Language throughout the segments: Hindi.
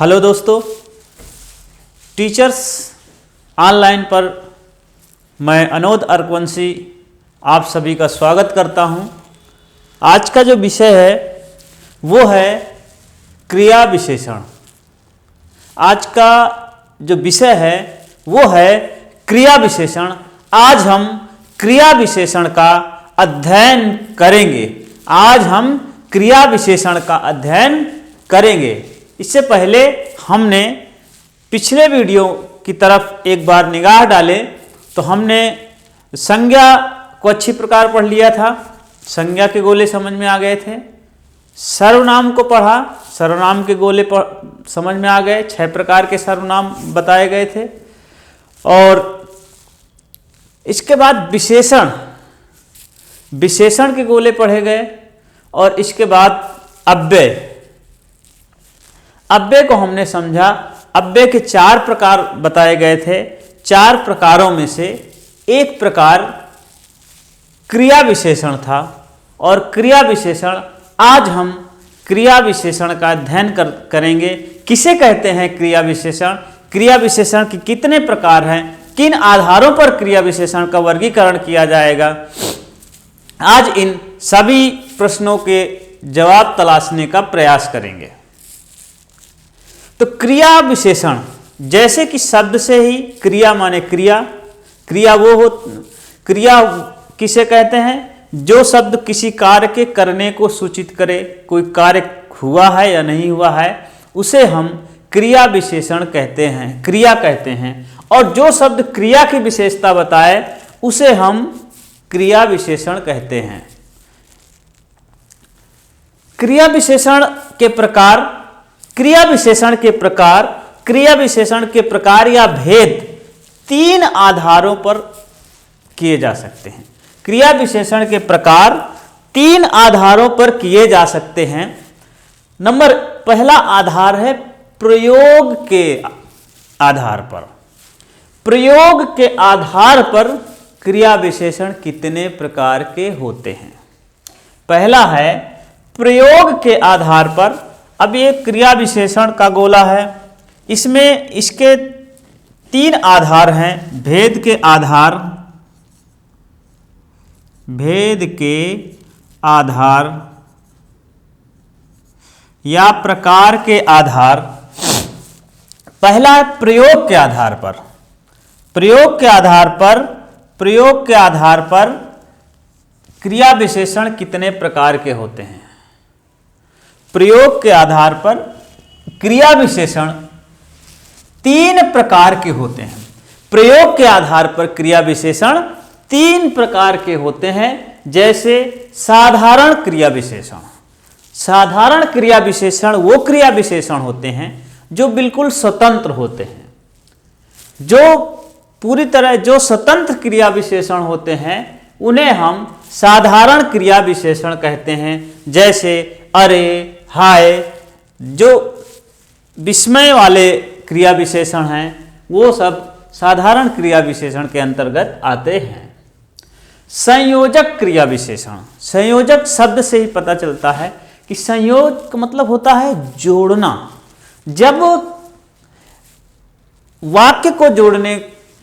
हेलो दोस्तों, टीचर्स ऑनलाइन पर मैं अनोद अर्कवंशी आप सभी का स्वागत करता हूं। आज का जो विषय है वो है क्रिया विशेषण। आज का जो विषय है वो है क्रिया विशेषण। आज हम क्रिया विशेषण का अध्ययन करेंगे। आज हम क्रिया विशेषण का अध्ययन करेंगे। इससे पहले हमने पिछले वीडियो की तरफ एक बार निगाह डाले तो हमने संज्ञा को अच्छी प्रकार पढ़ लिया था। संज्ञा के गोले समझ में आ गए थे। सर्वनाम को पढ़ा, सर्वनाम के गोले समझ में आ गए। 6 प्रकार के सर्वनाम बताए गए थे। और इसके बाद विशेषण, विशेषण के गोले पढ़े गए। और इसके बाद अव्यय, अव्यय को हमने समझा। अव्यय के 4 प्रकार बताए गए थे। 4 प्रकारों में से एक प्रकार क्रिया विशेषण था। और क्रिया विशेषण, आज हम क्रिया विशेषण का अध्ययन करेंगे। किसे कहते हैं क्रिया विशेषण, क्रिया विशेषण के कितने प्रकार हैं, किन आधारों पर क्रिया विशेषण का वर्गीकरण किया जाएगा। आज इन सभी प्रश्नों के जवाब तलाशने का प्रयास करेंगे। तो क्रिया विशेषण, जैसे कि शब्द से ही क्रिया माने क्रिया, क्रिया वो हो, क्रिया किसे कहते हैं, जो शब्द किसी कार्य के करने को सूचित करे। कोई कार्य हुआ है या नहीं हुआ है उसे हम क्रिया विशेषण कहते हैं, क्रिया कहते हैं। और जो शब्द क्रिया की विशेषता बताए उसे हम क्रिया विशेषण कहते हैं। क्रिया विशेषण के प्रकार, क्रिया विशेषण के प्रकार, क्रिया विशेषण के प्रकार या भेद 3 आधारों पर किए जा सकते हैं। क्रिया विशेषण के प्रकार 3 आधारों पर किए जा सकते हैं। नंबर पहला आधार है प्रयोग के आधार पर। प्रयोग के आधार पर क्रिया विशेषण कितने प्रकार के होते हैं। पहला है प्रयोग के आधार पर। अब ये क्रिया विशेषण का गोला है, इसमें इसके 3 आधार हैं। भेद के आधार, भेद के आधार या प्रकार के आधार। पहला है प्रयोग के आधार पर। प्रयोग के आधार पर, प्रयोग के आधार पर क्रिया विशेषण कितने प्रकार के होते हैं। प्रयोग के आधार पर क्रिया विशेषण 3 प्रकार के होते हैं। प्रयोग के आधार पर क्रिया विशेषण 3 प्रकार के होते हैं। जैसे साधारण क्रिया विशेषण। साधारण क्रिया विशेषण वो क्रिया विशेषण होते हैं जो बिल्कुल स्वतंत्र होते हैं। जो पूरी तरह जो स्वतंत्र क्रिया विशेषण होते हैं उन्हें हम साधारण क्रिया विशेषण कहते हैं। जैसे अरे, हाय, जो विस्मय वाले क्रिया विशेषण हैं वो सब साधारण क्रिया विशेषण के अंतर्गत आते हैं। संयोजक क्रिया विशेषण, संयोजक शब्द से ही पता चलता है कि संयोग का मतलब होता है जोड़ना। जब वाक्य को जोड़ने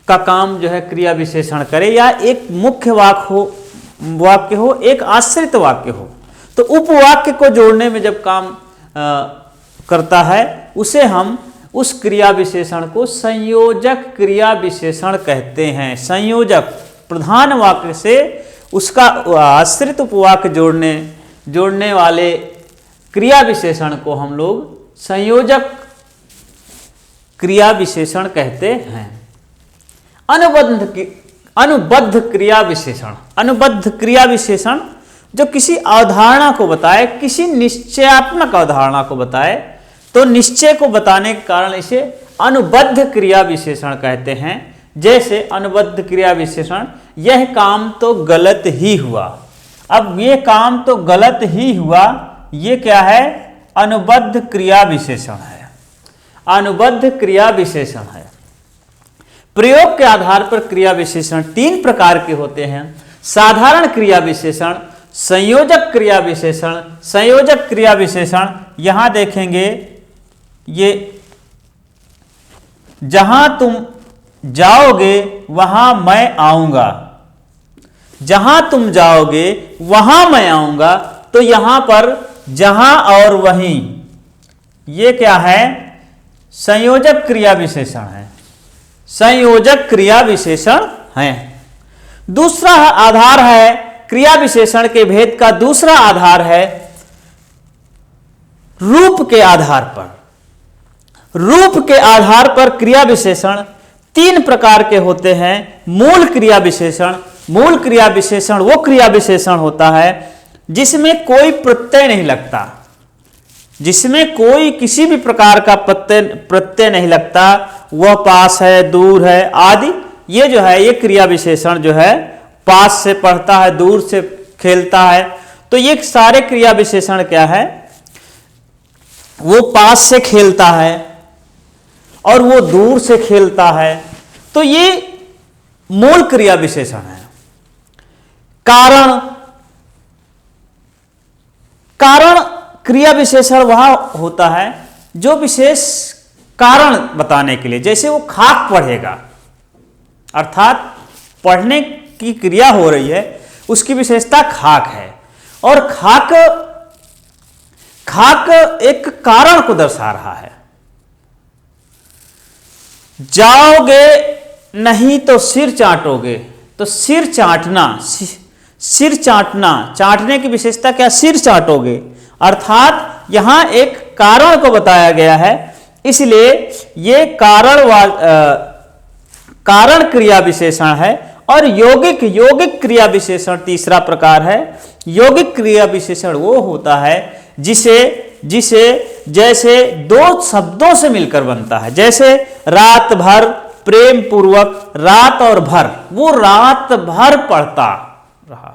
का काम जो है क्रिया विशेषण करे, या एक मुख्य वाक्य हो, एक आश्रित वाक्य हो, तो उपवाक्य को जोड़ने में जब काम करता है उसे हम उस क्रिया विशेषण को संयोजक क्रिया विशेषण कहते हैं। संयोजक, प्रधान वाक्य से उसका आश्रित उपवाक्य जोड़ने वाले क्रिया विशेषण को हम लोग संयोजक क्रिया विशेषण कहते हैं। अनुबद्ध क्रिया विशेषण, अनुबद्ध क्रिया विशेषण जो किसी अवधारणा को बताए, किसी निश्चयात्मक अवधारणा को बताए, तो निश्चय को बताने के कारण इसे अनुबद्ध क्रिया विशेषण कहते हैं। जैसे अनुबद्ध क्रिया विशेषण, यह काम तो गलत ही हुआ। अब ये काम तो गलत ही हुआ, ये क्या है, अनुबद्ध क्रिया विशेषण है। अनुबद्ध क्रिया विशेषण है। प्रयोग के आधार पर क्रिया विशेषण 3 प्रकार के होते हैं। साधारण क्रिया विशेषण, संयोजक क्रिया विशेषण। संयोजक क्रिया विशेषण यहां देखेंगे, ये जहां तुम जाओगे वहां मैं आऊंगा, जहां तुम जाओगे वहां मैं आऊंगा। तो यहां पर जहां और वहीं, ये क्या है? संयोजक क्रिया विशेषण है, संयोजक क्रिया विशेषण है। दूसरा आधार है क्रिया विशेषण के भेद का, दूसरा आधार है रूप के आधार पर। रूप के आधार पर क्रिया विशेषण तीन प्रकार के होते हैं। मूल क्रिया विशेषण, मूल क्रिया विशेषण वो क्रिया विशेषण होता है जिसमें कोई प्रत्यय नहीं लगता, जिसमें कोई किसी भी प्रकार का प्रत्यय नहीं लगता, वह पास है, दूर है आदि। ये जो है, ये क्रिया विशेषण जो है पास से पढ़ता है, दूर से खेलता है। तो ये सारे क्रिया विशेषण क्या है? वो पास से खेलता है और वो दूर से खेलता है। तो ये मूल क्रिया विशेषण है। कारण, कारण क्रिया विशेषण वह होता है जो विशेष कारण बताने के लिए, जैसे वो खाक पढ़ेगा, अर्थात पढ़ने की क्रिया हो रही है, उसकी विशेषता खाक है। और खाक, खाक एक कारण को दर्शा रहा है। जाओगे नहीं तो सिर चाटोगे, तो सिर चाटना, सिर चाटना, चाटने की विशेषता क्या? सिर चाटोगे, अर्थात यहां एक कारण को बताया गया है, इसलिए ये कारण क्रिया विशेषण है। और यौगिक, यौगिक क्रिया विशेषण तीसरा प्रकार है। यौगिक क्रिया विशेषण वो होता है जिसे जैसे दो शब्दों से मिलकर बनता है, जैसे रात भर, प्रेम पूर्वक, रात और भर, वो रात भर पढ़ता रहा।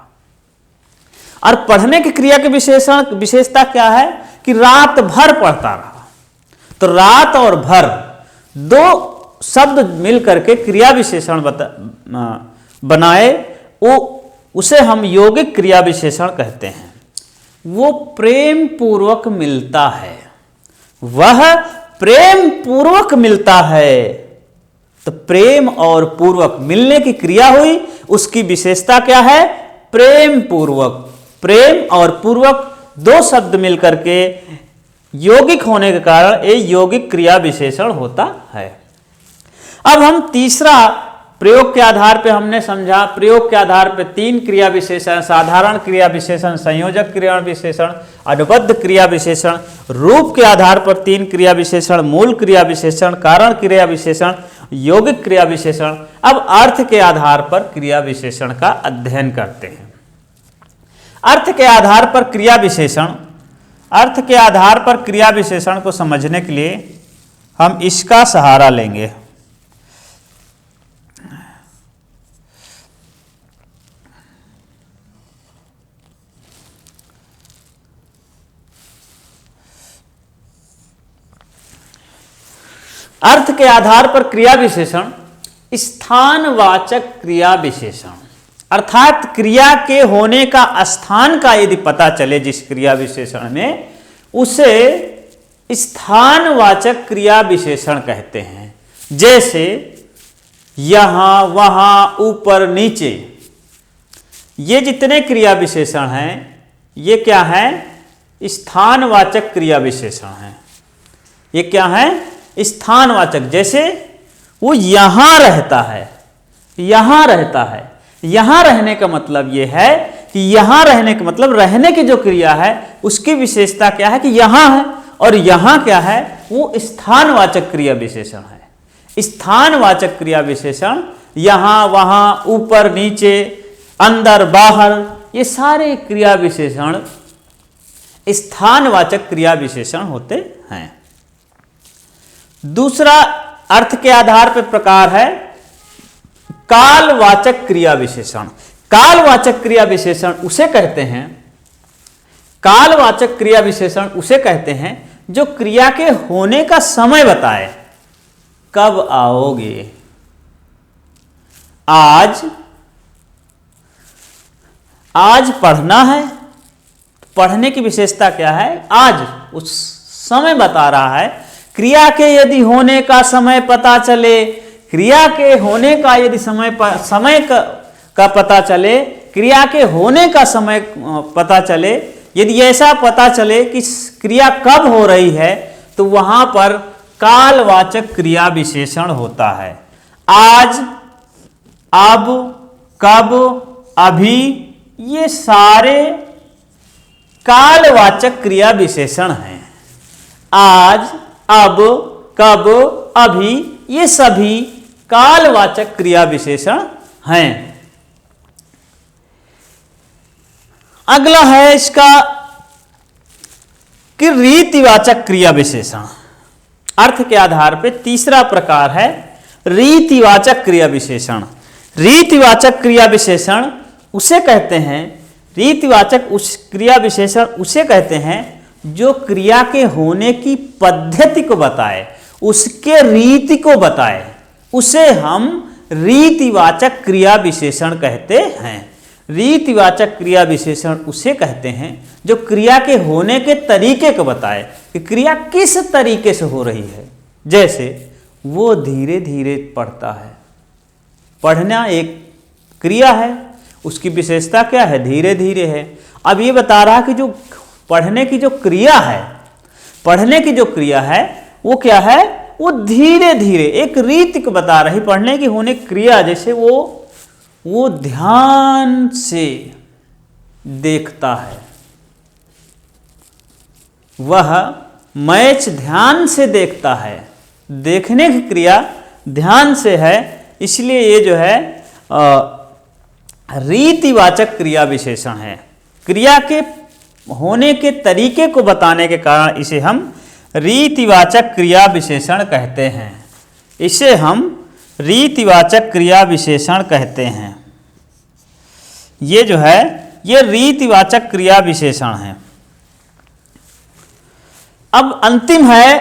और पढ़ने की क्रिया की विशेषता क्या है? कि रात भर पढ़ता रहा। तो रात और भर दो शब्द मिलकर के क्रिया विशेषण बनाए, उसे हम यौगिक क्रिया विशेषण कहते हैं। वो प्रेम पूर्वक मिलता है, वह प्रेम पूर्वक मिलता है। तो प्रेम और पूर्वक मिलने की क्रिया हुई, उसकी विशेषता क्या है? प्रेम पूर्वक। प्रेम और पूर्वक दो शब्द मिलकर के यौगिक होने के कारण ये यौगिक क्रिया विशेषण होता है। अब हम तीसरा प्रयोग के आधार पे हमने समझा, प्रयोग के आधार पे तीन क्रिया विशेषण, साधारण क्रिया विशेषण, संयोजक क्रिया विशेषण, अनुबद्ध क्रिया विशेषण। रूप के आधार पर तीन क्रिया विशेषण, मूल क्रिया विशेषण, कारण क्रिया विशेषण, यौगिक क्रिया विशेषण। अब अर्थ के आधार पर क्रिया विशेषण का अध्ययन करते हैं। अर्थ के आधार पर क्रिया विशेषण, अर्थ के आधार पर क्रिया विशेषण को समझने के लिए हम इसका सहारा लेंगे। अर्थ के आधार पर क्रिया विशेषण स्थानवाचक क्रिया विशेषण, अर्थात क्रिया के होने का स्थान का यदि पता चले जिस क्रिया विशेषण में, उसे स्थानवाचक क्रिया विशेषण कहते हैं। जैसे यहां, वहां, ऊपर, नीचे, ये जितने क्रिया विशेषण हैं ये क्या है? स्थानवाचक क्रिया विशेषण हैं। ये क्या है? स्थानवाचक। जैसे वो यहां रहता है, यहां रहता है, यहां रहने का मतलब यह है कि यहां रहने का मतलब रहने की जो क्रिया है उसकी विशेषता क्या है? कि यहां है। और यहां क्या है? वो स्थानवाचक क्रिया विशेषण है। स्थानवाचक क्रिया विशेषण यहां, वहां, ऊपर, नीचे, अंदर, बाहर, ये सारे क्रिया विशेषण स्थानवाचक क्रिया विशेषण होते हैं। दूसरा अर्थ के आधार पर प्रकार है कालवाचक क्रिया विशेषण। कालवाचक क्रिया विशेषण उसे कहते हैं, कालवाचक क्रिया विशेषण उसे कहते हैं जो क्रिया के होने का समय बताए। कब आओगे? आज, आज पढ़ना है, पढ़ने की विशेषता क्या है? आज। उस समय बता रहा है क्रिया के यदि होने का समय पता चले, क्रिया के होने का यदि समय का पता चले, क्रिया के होने का समय पता चले, यदि ऐसा पता चले कि क्रिया कब हो रही है, तो वहां पर कालवाचक क्रिया विशेषण होता है। आज, अब, कब, अभी, ये सारे कालवाचक क्रिया विशेषण हैं। आज, अब, कब, अभी, ये सभी कालवाचक क्रिया विशेषण हैं। अगला है इसका कि रीतिवाचक क्रिया विशेषण। अर्थ के आधार पर तीसरा प्रकार है रीतिवाचक क्रिया विशेषण। रीतिवाचक क्रिया विशेषण उसे कहते हैं, रीतिवाचक उस क्रिया विशेषण उसे कहते हैं जो क्रिया के होने की पद्धति को बताए, उसके रीति को बताए, उसे हम रीतिवाचक क्रिया विशेषण कहते हैं। रीतिवाचक क्रिया विशेषण उसे कहते हैं जो क्रिया के होने के तरीके को बताए कि क्रिया किस तरीके से हो रही है। जैसे वो धीरे धीरे पढ़ता है, पढ़ना एक क्रिया है, उसकी विशेषता क्या है, धीरे धीरे है। अब ये बता रहा कि जो पढ़ने की जो क्रिया है, पढ़ने की जो क्रिया है वो क्या है, वो धीरे धीरे एक रीति को बता रही पढ़ने की होने क्रिया। जैसे वो ध्यान से देखता है, वह मैच ध्यान से देखता है, देखने की क्रिया ध्यान से है, इसलिए ये जो है रीतिवाचक क्रिया विशेषण है। क्रिया के होने के तरीके को बताने के कारण इसे हम रीतिवाचक क्रिया विशेषण कहते हैं। इसे हम रीतिवाचक क्रिया विशेषण कहते हैं। ये जो है ये रीतिवाचक क्रिया विशेषण है। अब अंतिम है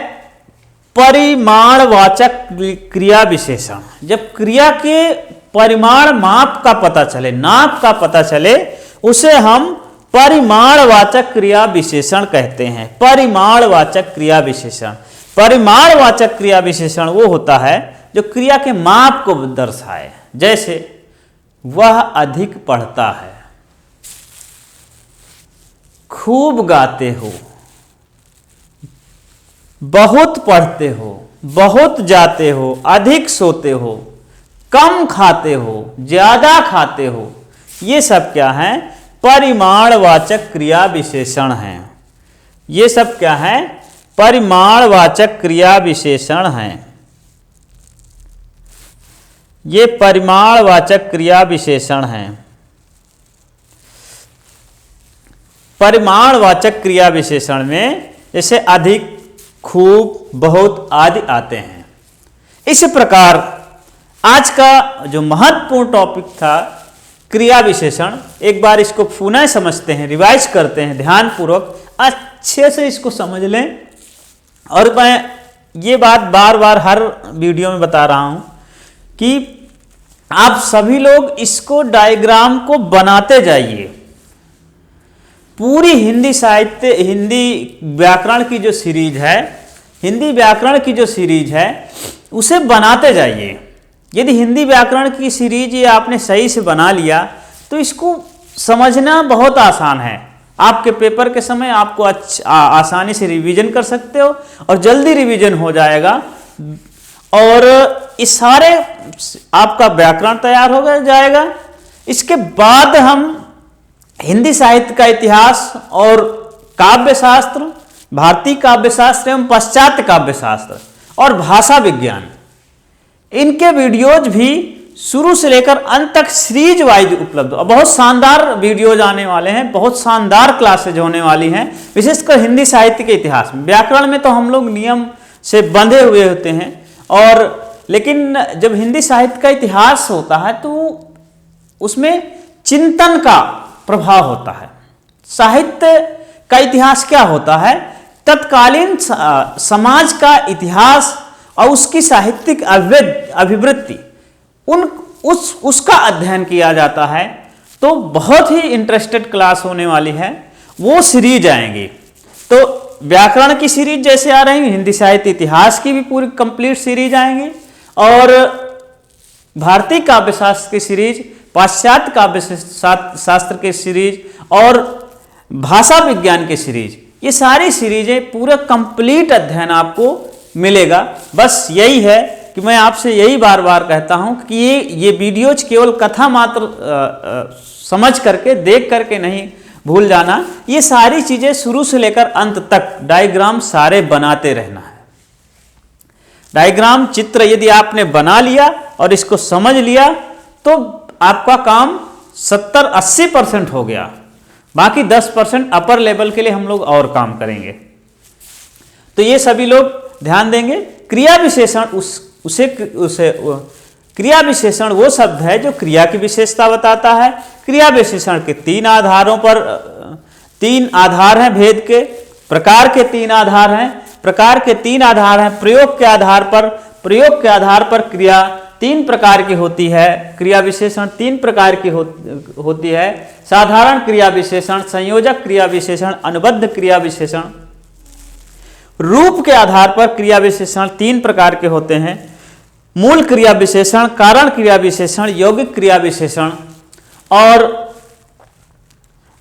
परिमाणवाचक क्रिया विशेषण। जब क्रिया के परिमाण माप का पता चले, नाप का पता चले, उसे हम परिमाणवाचक क्रिया विशेषण कहते हैं। परिमाणवाचक क्रिया विशेषण, परिमाणवाचक क्रिया विशेषण वो होता है जो क्रिया के माप को दर्शाए। जैसे वह अधिक पढ़ता है, खूब गाते हो, बहुत पढ़ते हो, बहुत जाते हो, अधिक सोते हो, कम खाते हो, ज्यादा खाते हो, ये सब क्या है, परिमाणवाचक क्रिया विशेषण हैं। ये सब क्या है, परिमाणवाचक क्रिया विशेषण हैं। ये परिमाणवाचक क्रिया विशेषण हैं। परिमाणवाचक क्रिया विशेषण में जैसे अधिक, खूब, बहुत आदि आते हैं। इस प्रकार आज का जो महत्वपूर्ण टॉपिक था क्रिया विशेषण, एक बार इसको पुनः समझते हैं, रिवाइज करते हैं ध्यानपूर्वक, अच्छे से इसको समझ लें। और मैं ये बात बार बार हर वीडियो में बता रहा हूं कि आप सभी लोग इसको डायग्राम को बनाते जाइए। पूरी हिंदी साहित्य, हिंदी व्याकरण की जो सीरीज है, हिंदी व्याकरण की जो सीरीज है उसे बनाते जाइए। यदि हिंदी व्याकरण की सीरीज ये आपने सही से बना लिया तो इसको समझना बहुत आसान है। आपके पेपर के समय आपको आसानी से रिवीजन कर सकते हो और जल्दी रिवीजन हो जाएगा और इस सारे आपका व्याकरण तैयार हो जाएगा। इसके बाद हम हिंदी साहित्य का इतिहास और काव्य शास्त्र, भारतीय काव्य शास्त्र एवं पाश्चात्य काव्य शास्त्र और भाषा विज्ञान, इनके वीडियोज भी शुरू से लेकर अंत तक सीरीज वाइज उपलब्ध। और बहुत शानदार वीडियोज आने वाले हैं, बहुत शानदार क्लासेज होने वाली हैं, विशेषकर हिंदी साहित्य के इतिहास में। व्याकरण में तो हम लोग नियम से बंधे हुए होते हैं, और लेकिन जब हिंदी साहित्य का इतिहास होता है तो उसमें चिंतन का प्रभाव होता है। साहित्य का इतिहास क्या होता है, तत्कालीन समाज का इतिहास और उसकी साहित्यिक अभिवृत्ति, उसका अध्ययन किया जाता है। तो बहुत ही इंटरेस्टेड क्लास होने वाली है, वो सीरीज आएंगी। तो व्याकरण की सीरीज जैसे आ रही है, हिंदी साहित्य इतिहास की भी पूरी कंप्लीट सीरीज आएंगी, और भारतीय काव्यशास्त्र की सीरीज, पाश्चात्य काव्य शास्त्र की सीरीज और भाषा विज्ञान की सीरीज, ये सारी सीरीजें पूरा कंप्लीट अध्ययन आपको मिलेगा। बस यही है कि मैं आपसे यही बार बार कहता हूं कि ये वीडियोज केवल कथा मात्र समझ करके, देख करके नहीं भूल जाना। ये सारी चीजें शुरू से लेकर अंत तक डायग्राम सारे बनाते रहना है। डायग्राम चित्र यदि आपने बना लिया और इसको समझ लिया तो आपका काम 70-80% हो गया। बाकी 10% अपर लेवल के लिए हम लोग और काम करेंगे। तो ये सभी लोग ध्यान देंगे। क्रिया विशेषण क्रिया विशेषण वो शब्द है जो क्रिया की विशेषता बताता है। क्रिया विशेषण के 3 आधारों पर 3 आधार हैं भेद के, प्रकार के 3 आधार हैं। प्रकार के 3 आधार हैं। प्रयोग के आधार पर क्रिया 3 प्रकार की होती है। क्रिया विशेषण 3 प्रकार की होती है। साधारण क्रिया विशेषण, संयोजक क्रिया विशेषण, अनुबद्ध क्रिया विशेषण। रूप के आधार पर क्रिया विशेषण 3 प्रकार के होते हैं। मूल क्रिया विशेषण, कारण क्रिया विशेषण, यौगिक क्रिया विशेषण। और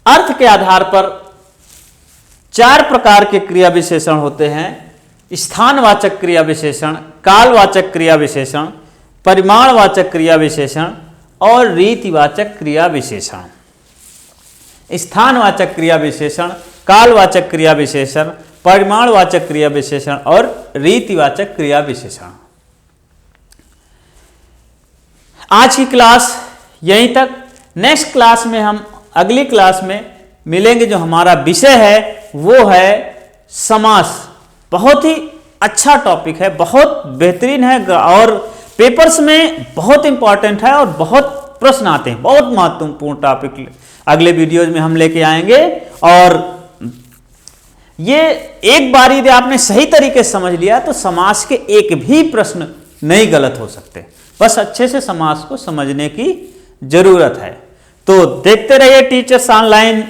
अर्थ के आधार पर 4 प्रकार के क्रिया विशेषण होते हैं। स्थानवाचक क्रिया विशेषण, कालवाचक क्रिया विशेषण, परिमाणवाचक क्रिया विशेषण और रीतिवाचक क्रिया विशेषण। स्थानवाचक क्रिया विशेषण, कालवाचक क्रिया विशेषण, परिमाणवाचक क्रिया विशेषण और रीतिवाचक क्रिया विशेषण। आज की क्लास यहीं तक। नेक्स्ट क्लास में हम अगली क्लास में मिलेंगे। जो हमारा विषय है वो है समास। बहुत ही अच्छा टॉपिक है, बहुत बेहतरीन है और पेपर्स में बहुत इंपॉर्टेंट है और बहुत प्रश्न आते हैं। बहुत महत्वपूर्ण टॉपिक अगले वीडियोज में हम लेके आएंगे। और ये एक बार यदि आपने सही तरीके से समझ लिया तो समास के एक भी प्रश्न नहीं गलत हो सकते। बस अच्छे से समास को समझने की जरूरत है। तो देखते रहिए टीचर्स ऑनलाइन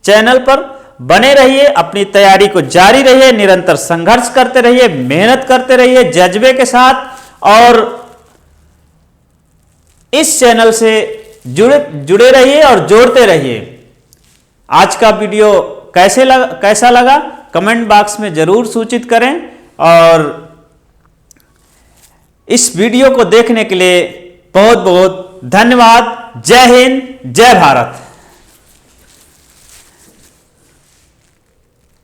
चैनल पर, बने रहिए, अपनी तैयारी को जारी रहिए, निरंतर संघर्ष करते रहिए, मेहनत करते रहिए जज्बे के साथ। और इस चैनल से जुड़े रहिए और जोड़ते रहिए। आज का वीडियो कैसा लगा कमेंट बॉक्स में जरूर सूचित करें। और इस वीडियो को देखने के लिए बहुत बहुत धन्यवाद। जय हिंद, जय भारत।